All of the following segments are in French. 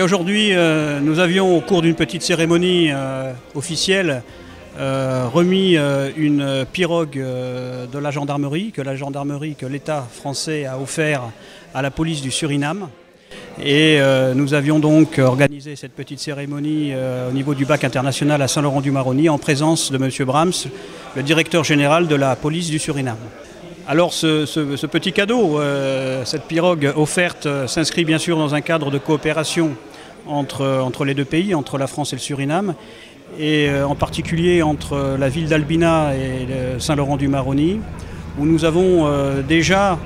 Bien aujourd'hui, nous avions au cours d'une petite cérémonie officielle remis une pirogue de la gendarmerie, que l'État français a offert à la police du Suriname. Et nous avions donc organisé cette petite cérémonie au niveau du bac international à Saint-Laurent-du-Maroni en présence de M. Brahms, le directeur général de la police du Suriname. Alors ce petit cadeau, cette pirogue offerte, s'inscrit bien sûr dans un cadre de coopération entre les deux pays, entre la France et le Suriname, et en particulier entre la ville d'Albina et Saint-Laurent-du-Maroni, où nous avons déjà,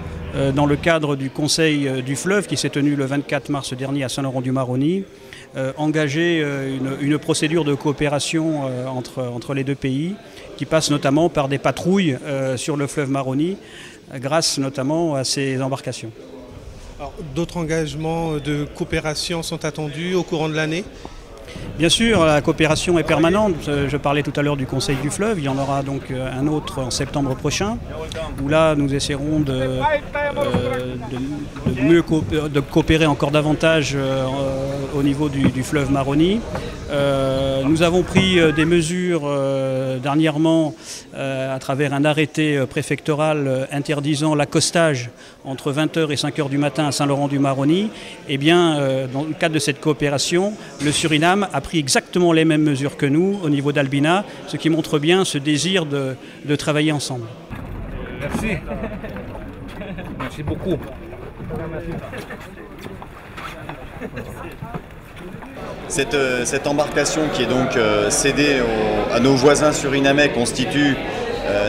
dans le cadre du Conseil du fleuve qui s'est tenu le 24 mars dernier à Saint-Laurent-du-Maroni, engagé une procédure de coopération entre les deux pays, qui passe notamment par des patrouilles sur le fleuve Maroni, grâce notamment à ces embarcations. D'autres engagements de coopération sont attendus au courant de l'année ? Bien sûr, la coopération est permanente. Je parlais tout à l'heure du Conseil du fleuve. Il y en aura donc un autre en septembre prochain, où là nous essaierons de coopérer encore davantage au niveau du fleuve Maroni. Nous avons pris des mesures dernièrement à travers un arrêté préfectoral interdisant l'accostage entre 20h et 5h du matin à Saint-Laurent-du-Maroni. Eh bien, dans le cadre de cette coopération, le Suriname a pris exactement les mêmes mesures que nous au niveau d'Albina, ce qui montre bien ce désir de travailler ensemble. Merci. Merci beaucoup. Cette embarcation qui est donc cédée à nos voisins surinamais constitue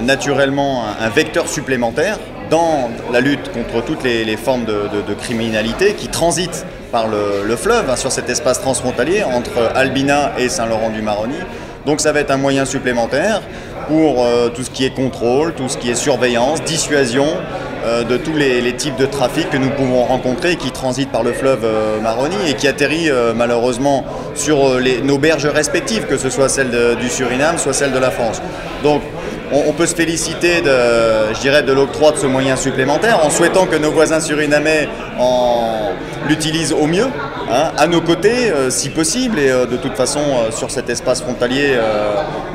naturellement un vecteur supplémentaire dans la lutte contre toutes les formes de criminalité qui transitent par le fleuve sur cet espace transfrontalier entre Albina et Saint-Laurent-du-Maroni. Donc ça va être un moyen supplémentaire pour tout ce qui est contrôle, tout ce qui est surveillance, dissuasion de tous les types de trafic que nous pouvons rencontrer et qui transitent par le fleuve Maroni et qui atterrit malheureusement sur nos berges respectives, que ce soit celle du Suriname, soit celle de la France. Donc on peut se féliciter de l'octroi de ce moyen supplémentaire en souhaitant que nos voisins surinamais l'utilisent au mieux, à nos côtés si possible. Et de toute façon, sur cet espace frontalier,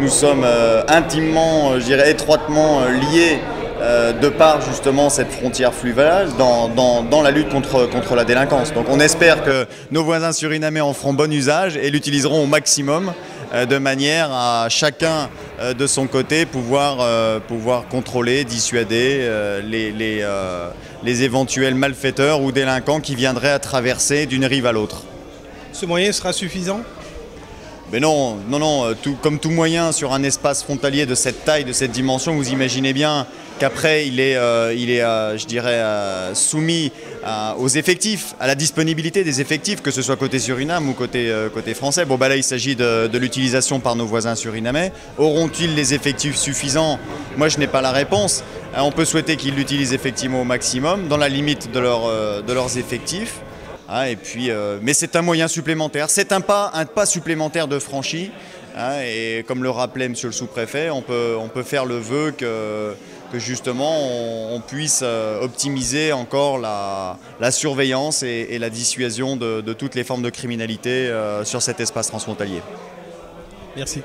nous sommes intimement, étroitement liés de par justement cette frontière fluviale dans la lutte contre la délinquance. Donc on espère que nos voisins surinamais en feront bon usage et l'utiliseront au maximum de manière à chacun de son côté pouvoir contrôler, dissuader les éventuels malfaiteurs ou délinquants qui viendraient à traverser d'une rive à l'autre. Ce moyen sera suffisant ? Mais non, comme tout moyen sur un espace frontalier de cette taille, de cette dimension, vous imaginez bien qu'après il est soumis aux effectifs, à la disponibilité des effectifs, que ce soit côté Suriname ou côté français. Bon, là il s'agit de l'utilisation par nos voisins surinamais. Auront-ils les effectifs suffisants? Moi je n'ai pas la réponse. On peut souhaiter qu'ils l'utilisent effectivement au maximum, dans la limite de leurs effectifs. Mais c'est un moyen supplémentaire, c'est un pas supplémentaire de franchi. Et comme le rappelait monsieur le sous-préfet, on peut faire le vœu que justement on puisse optimiser encore la surveillance et la dissuasion de toutes les formes de criminalité sur cet espace transfrontalier. Merci.